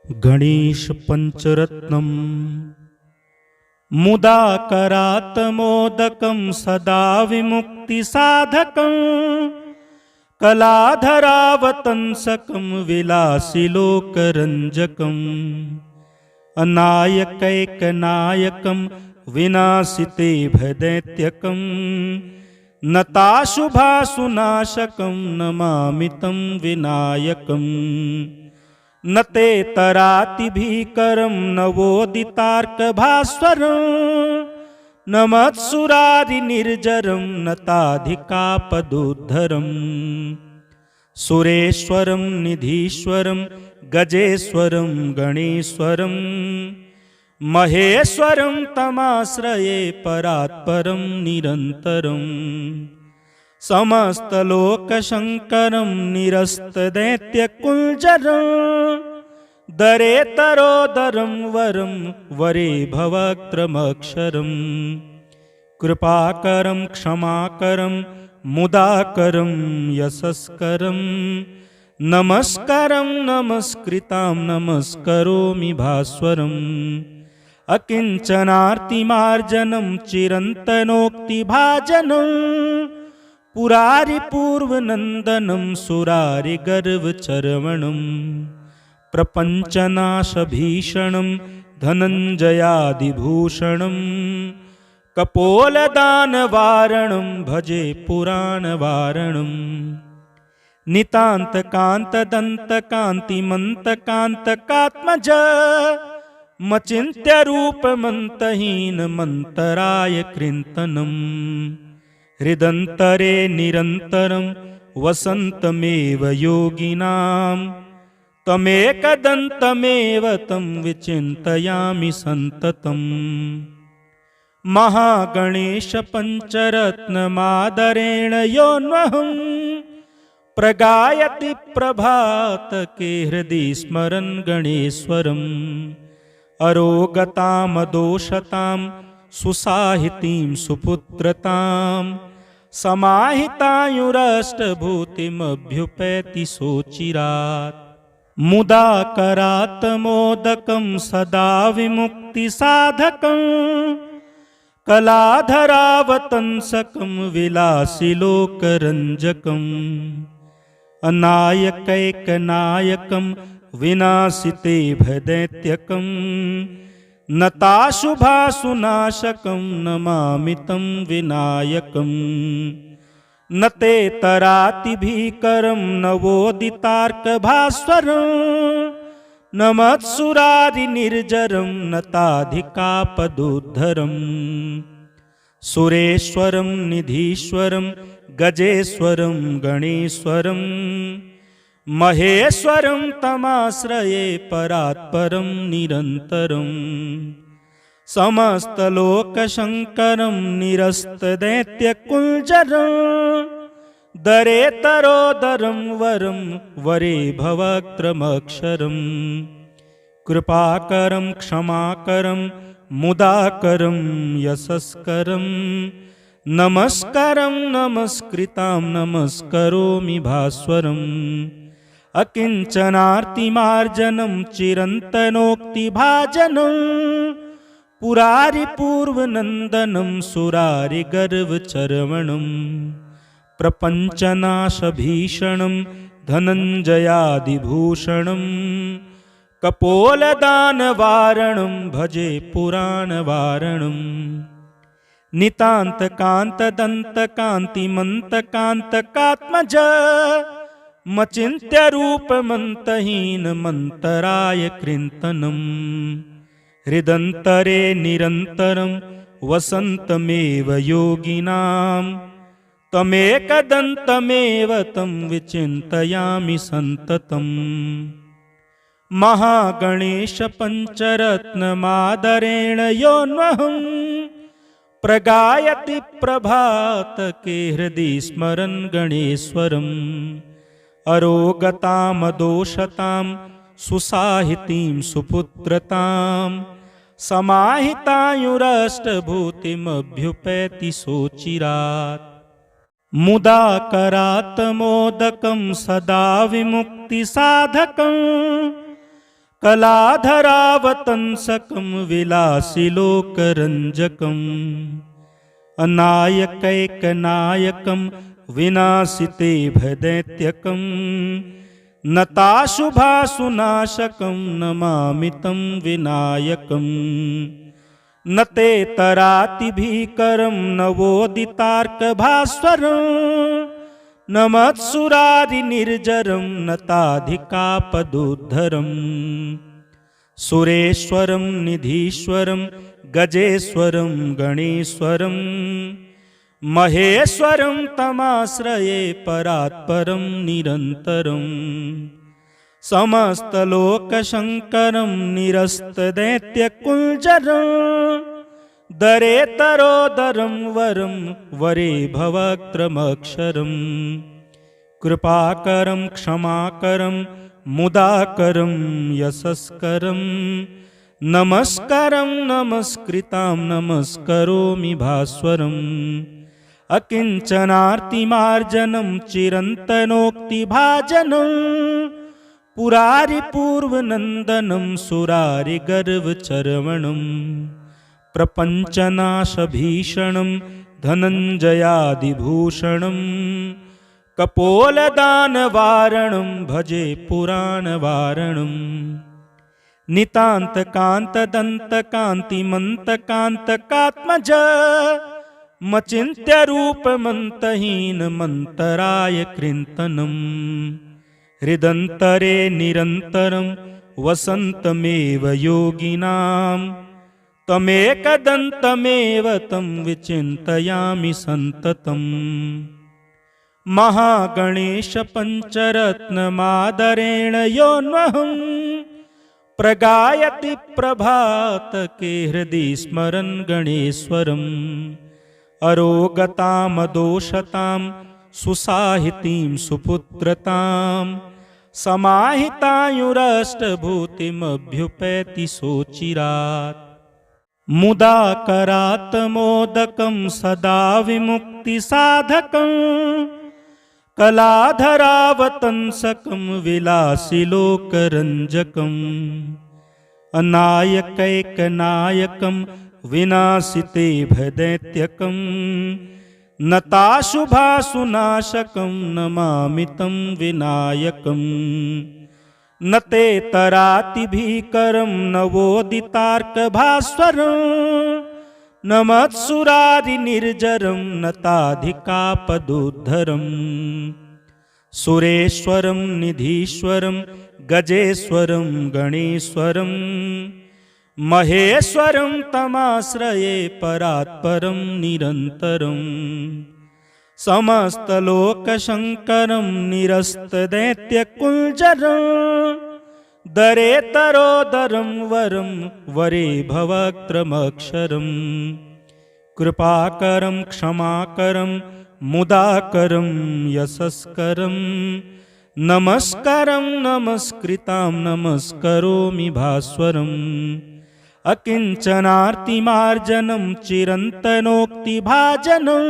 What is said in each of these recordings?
गणेश पंचरत्नम मुदाकरात् मोदकं सदा विमुक्ति साधकं कलाधरावतंसकं विलासिलोकरंजकं अनायकैकनायकं विनाशिते भदैत्यकं नताशुभासुनाशकं नमामि तं विनायकम् न ते तराति भीकरं नवोदितार्कभास्वरं न मत्सुरारिनिर्जरं नताधिकापदुद्धरं सुरेश्वरं निधीश्वरं गजेश्वरं गणेश्वरं महेश्वरं तमाश्रये परात्परं निरन्तरं समस्तलोकशङ्करं निरस्तदैत्यकुञ्जरं दरेतरोदरं वरं वरे भवक्त्रमक्षरं कृपाकरं क्षमाकरं मुदाकरं यशस्करं नमस्कारं नमस्कृतां नमस्करोमि भास्वरम् अकिञ्चनार्तिमार्जनं चिरन्तनोक्तिभाजनं पुरारिपूर्वनन्दनं सुरारिगर्वचर्वणं प्रपञ्चनाशभीषणं धनञ्जयादिभूषणं कपोलदानवारणं भजे पुराणवारणं नितान्तकान्तदन्तकान्तिमन्तकान्तकात्मज मचिन्त्यरूपमन्तहीनमन्तराय कृन्तनम् हृदन्तरे निरन्तरं वसन्तमेव योगिनां तमेकदन्तमेव तं विचिन्तयामि सन्ततम् महागणेश पंचरत्नमादरेण योऽन्वहं प्रगायति प्रभातके हृदि स्मरन् गणेश्वरम् अरोगतामदोषतां सुसाहितीं सुपुत्रतां समाहितायुरष्टभूतिमभ्युपैति सोचिरात् मुदाकरात् मोदकं सदा विमुक्तिसाधकं कलाधरावतंसकं विलासिलोकरंजकम् अनायकैकनायकं विनाशिते भदैत्यकं नताशुभासुनाशकं नमामि तं विनायकम् न ते तराति भीकरं नवोदितार्कभास्वरं न मत्सुरारिनिर्जरं नताधिकापदुद्धरं सुरेश्वरं निधीश्वरं गजेश्वरं गणेश्वरं महेश्वरं तमाश्रये परात्परं निरन्तरं समस्तलोकशङ्करं निरस्तदैत्यकुञ्जरं दरेतरोदरं वरं वरे भवक्त्रमक्षरं कृपाकरं क्षमाकरं मुदाकरं यशस्करं नमस्कारं नमस्कृतां नमस्करोमि भास्वरम् अकिञ्चनार्तिमार्जनं चिरन्तनोक्तिभाजनं पुरारिपूर्वनन्दनं सुरारिगर्वचर्वणं प्रपञ्चनाशभीषणं धनञ्जयादिभूषणं कपोलदानवारणं भजे पुराणवारणं नितान्तकान्तदन्तकान्तिमन्तकान्तकात्मज मचिन्त्यरूपमन्तहीनमन्तराय कृन्तनम् हृदन्तरे निरन्तरं वसन्तमेव योगिनां तमेकदन्तमेव तं विचिन्तयामि सन्ततम् महागणेश पंचरत्नमादरेण योऽन्वहं प्रगायति प्रभातके हृदि स्मरन् गणेश्वरम् अरोगतामदोषतां सुसाहितीं सुपुत्रतां समाहितायुरष्टभूतिमभ्युपैति सोचिरात् मुदाकरात् मोदकं सदा विमुक्तिसाधकं कलाधरावतंसकं विलासिलोकरञ्जकम् अनायकैकनायकं विनाशिते भदैत्यकं नताशुभासुनाशकं नमामि तं विनायकम् न ते तरातिभीकरं नवोदितार्कभास्वरं नमत्सुरारिनिर्जरं नताधिकापदुद्धरम् सुरेश्वरं निधीश्वरं गजेश्वरं गणेश्वरं महेश्वरं तमाश्रये परात्परं निरन्तरम् समस्तलोकशङ्करं निरस्तदैत्यकुञ्जरं दरेतरोदरं वरं वरे भवक्त्रमक्षरं कृपाकरं क्षमाकरं मुदाकरं यशस्करं नमस्कारं नमस्कृतां नमस्करोमि भास्वरम् अकिञ्चनार्तिमार्जनं चिरन्तनोक्तिभाजनं पुरारिपूर्वनन्दनं सुरारिगर्वचर्वणं प्रपञ्चनाशभीषणं धनञ्जयादिभूषणं कपोलदानवारणं भजे पुराणवारणं नितान्तकान्तदन्तकान्तिमन्तकान्तकात्मज मचिन्त्यरूपमन्तहीनमन्तराय कृन्तनम् हृदन्तरे निरन्तरं वसन्तमेव योगिनां तमेकदन्तमेव तं विचिन्तयामि सन्ततम् महागणेशपञ्चरत्नमादरेण योऽन्वहं प्रगायति प्रभातके हृदि स्मरन् गणेश्वरम् अरोगतामदोषतां सुसाहितीं सुपुत्रतां समाहितायुरष्टभूतिमभ्युपैति सोचिरात् मुदाकरात्मोदकं सदा विमुक्तिसाधकं कलाधरावतंसकं विलासिलोकरञ्जकम् अनायकैकनायकं विनाशिते भदैत्यकं नताशुभासुनाशकं नमामि तं विनायकम् न ते तरातिभीकरं नवोदितार्कभास्वरं नमत्सुरारिनिर्जरं नताधिकापदुद्धरम् सुरेश्वरं निधीश्वरं गजेश्वरं गणेश्वरं महेश्वरं तमाश्रये परात्परं निरन्तरम् समस्तलोकशङ्करं निरस्तदैत्यकुञ्जरं दरेतरोदरं वरं वरे भवक्त्रमक्षरं कृपाकरं क्षमाकरं मुदाकरं यशस्करं नमस्कारं नमस्कृतां नमस्करोमि भास्वरम् अकिञ्चनार्तिमार्जनं चिरन्तनोक्तिभाजनं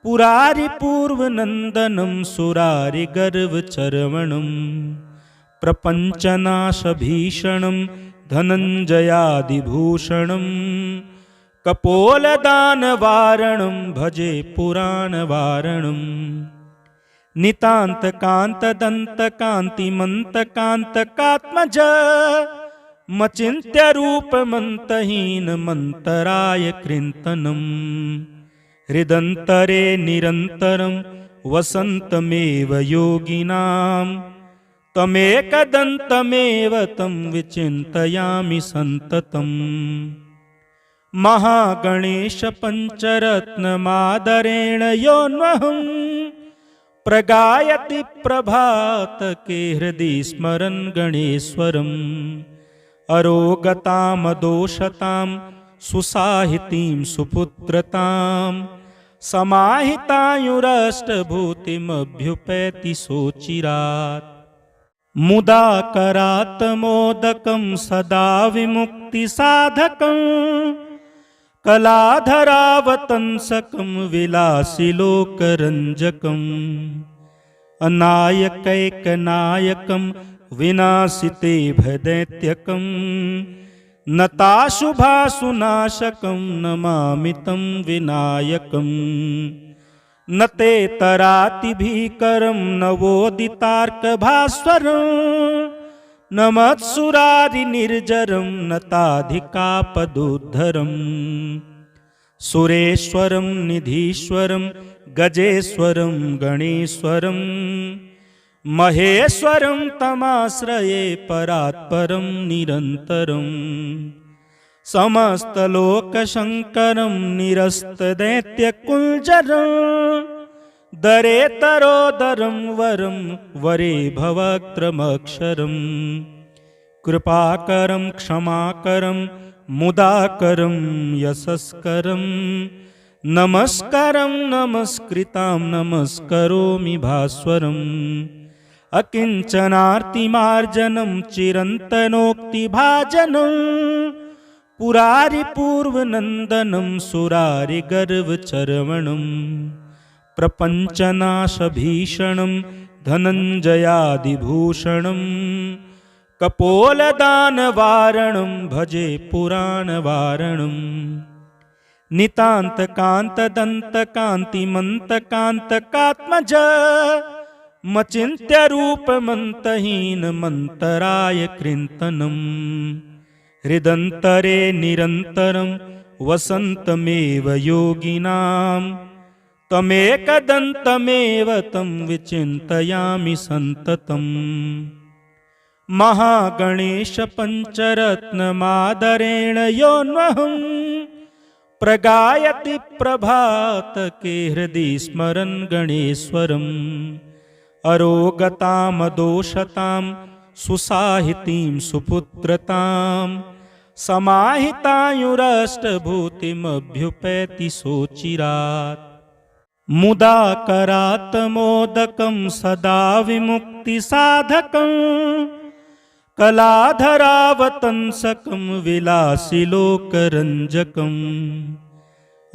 पुरारिपूर्वनन्दनं सुरारिगर्वचर्वणं प्रपञ्चनाशभीषणं धनञ्जयादिभूषणं कपोलदानवारणं भजे पुराणवारणं नितान्तकान्तदन्तकान्तिमन्तकान्तकात्मज मचिन्त्यरूपमन्तहीनमन्तराय कृन्तनम् हृदन्तरे निरन्तरं वसन्तमेव योगिनां तमेकदन्तमेव तं विचिन्तयामि सन्ततम् महागणेशपञ्चरत्नमादरेण योऽन्वहं प्रगायति प्रभातके हृदि स्मरन् गणेश्वरम् अरोगतामदोषतां सुसाहितीं सुपुत्रतां समाहितायुरष्टभूतिमभ्युपैति सोचिरात् मुदाकरात्मोदकं सदा विमुक्तिसाधकं कलाधरावतंसकं विलासिलोकरञ्जकम् अनायकैकनायकं विनाशिते भदैत्यकं नताशुभासुनाशकं नमामि तं विनायकम् न ते तराति भीकरं नवोदितार्कभास्वरं न मत्सुरारिनिर्जरं नताधिकापदुद्धरम् सुरेश्वरं निधीश्वरं गजेश्वरं गणेश्वरं महेश्वरं तमाश्रये परात्परं निरन्तरम् समस्तलोकशङ्करं निरस्तदैत्यकुञ्जरं दरेतरोदरं वरं वरे भवक्त्रमक्षरं कृपाकरं क्षमाकरं मुदाकरं यशस्करं नमस्कारं नमस्कृतां नमस्करोमि भास्वरम् अकिञ्चनार्तिमार्जनं चिरन्तनोक्तिभाजनं पुरारिपूर्वनन्दनं सुरारिगर्वचर्वणं प्रपञ्चनाशभीषणं धनञ्जयादिभूषणं कपोलदानवारणं भजे पुराणवारणम् नितान्तकान्तदन्तकान्तिमन्तकान्तकात्मज मचिन्त्यरूपमन्तहीनमन्तराय कृन्तनम् हृदन्तरे निरन्तरं वसन्तमेव योगिनां तमेकदन्तमेव तं विचिन्तयामि सन्ततम् महागणेशपञ्चरत्नमादरेण योऽन्वहं प्रगायति प्रभातके हृदि स्मरन् गणेश्वरम् अरोगतामदोषतां सुसाहितीं सुपुत्रतां समाहितायुरष्टभूतिमभ्युपैति सोचिरात् मुदाकरात् मोदकं सदा विमुक्तिसाधकं कलाधरावतंसकं विलासिलोकरञ्जकम्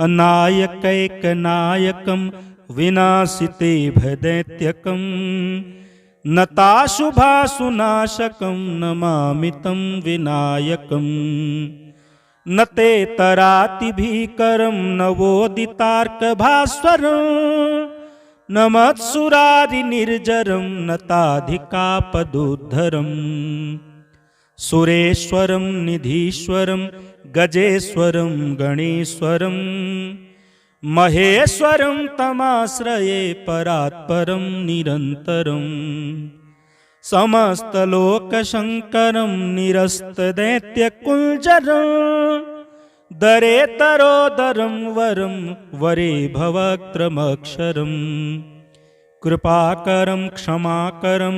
अनायकैकनायकं विनाशिते भदैत्यकं नताशुभासुनाशकं नमामि तं विनायकम् न ते तराति भीकरं नवोदितार्कभास्वरं न मत्सुरारिनिर्जरं नताधिकापदुद्धरम् सुरेश्वरं निधीश्वरं गजेश्वरं गणेश्वरं महेश्वरं तमाश्रये परात्परं निरन्तरम् समस्तलोकशङ्करं निरस्तदैत्यकुञ्जरं दरेतरोदरं वरं वरे भवक्त्रमक्षरं कृपाकरं क्षमाकरं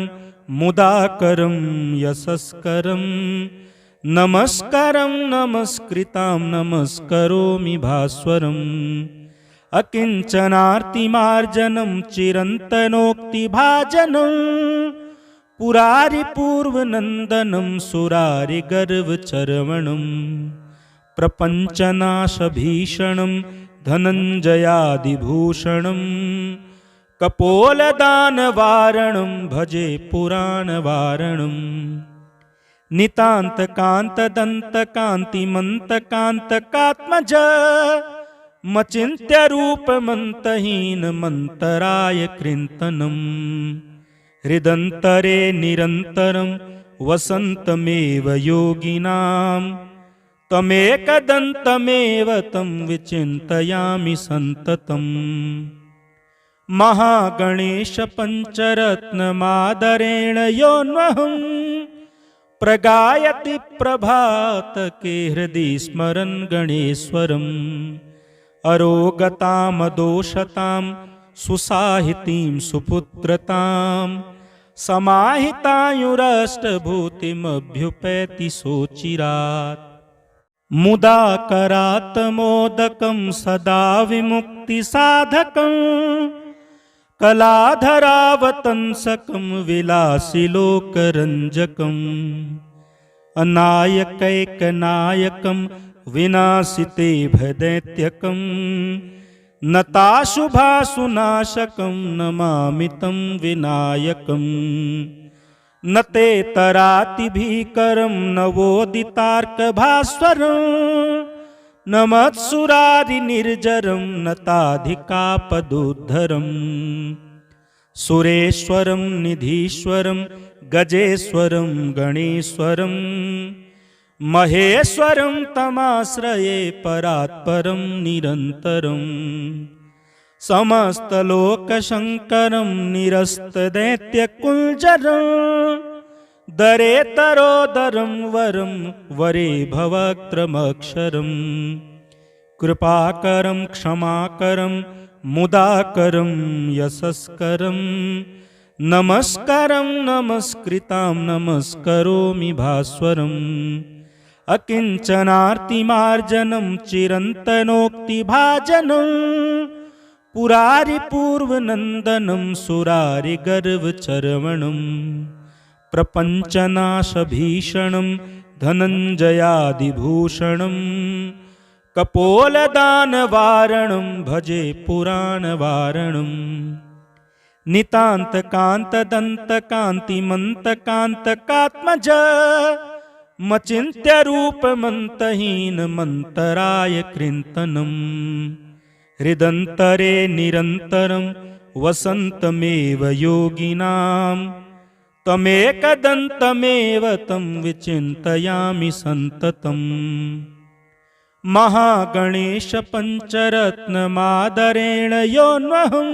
मुदाकरं यशस्करं नमस्कारं नमस्कृतां नमस्करोमि भास्वरम् अकिञ्चनार्तिमार्जनं चिरन्तनोक्तिभाजनं पुरारिपूर्वनन्दनं सुरारिगर्वचर्वणं प्रपञ्चनाशभीषणं धनञ्जयादिभूषणं कपोलदानवारणं भजे पुराणवारणम् नितान्तकान्तदन्तकान्तिमन्तकान्तकात्मज मचिन्त्यरूपमन्तहीनमन्तराय कृन्तनम् हृदन्तरे निरन्तरं वसन्तमेव योगिनां तमेकदन्तमेव तं विचिन्तयामि सन्ततम् महागणेशपञ्चरत्नमादरेण योऽन्वहं प्रगायति प्रभातके हृदि स्मरन् गणेश्वरम् अरोगतामदोषतां सुसाहितीं सुपुत्रतां समाहितायुरष्टभूतिमभ्युपैति सोचिरात् मुदाकरात् मोदकं सदा विमुक्तिसाधकं कलाधरावतंसकं विलासिलोकरञ्जकम् अनायकैकनायकं विनाशिते भदैत्यकं नताशुभासुनाशकं नमामि तं विनायकम् न ते तराति भीकरं नवोदितार्कभास्वरं न मत्सुरारिनिर्जरं न ताधिकापदुद्धरम् सुरेश्वरं निधीश्वरं गजेश्वरं गणेश्वरं महेश्वरं तमाश्रये परात्परं निरन्तरम् समस्तलोकशङ्करं निरस्तदैत्यकुञ्जरं दरेतरोदरं वरं वरे भवक्त्रमक्षरं कृपाकरं क्षमाकरं मुदाकरं यशस्करं नमस्कारं नमस्कृतां नमस्करोमि भास्वरम् अकिञ्चनार्तिमार्जनं चिरन्तनोक्तिभाजनं पुरारिपूर्वनन्दनं सुरारिगर्वचर्वणं प्रपञ्चनाशभीषणं धनञ्जयादिभूषणं कपोलदानवारणं भजे पुराणवारणं नितान्तकान्तदन्तकान्तिमन्तकान्तकात्मज मचिन्त्यरूपमन्तहीनमन्तराय कृन्तनम् हृदन्तरे निरन्तरं वसन्तमेव योगिनां तमेकदन्तमेव तं विचिन्तयामि सन्ततम् महागणेशपञ्चरत्नमादरेण योऽन्वहं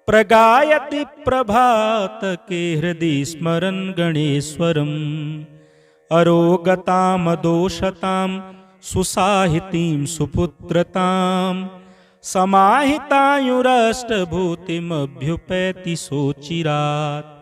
प्रगायति प्रभातके हृदि स्मरन् गणेश्वरम् अरोगतामदोषतां सुसाहितीं सुपुत्रतां समाहितायुरष्टभूतिमभ्युपैति सोचिरात्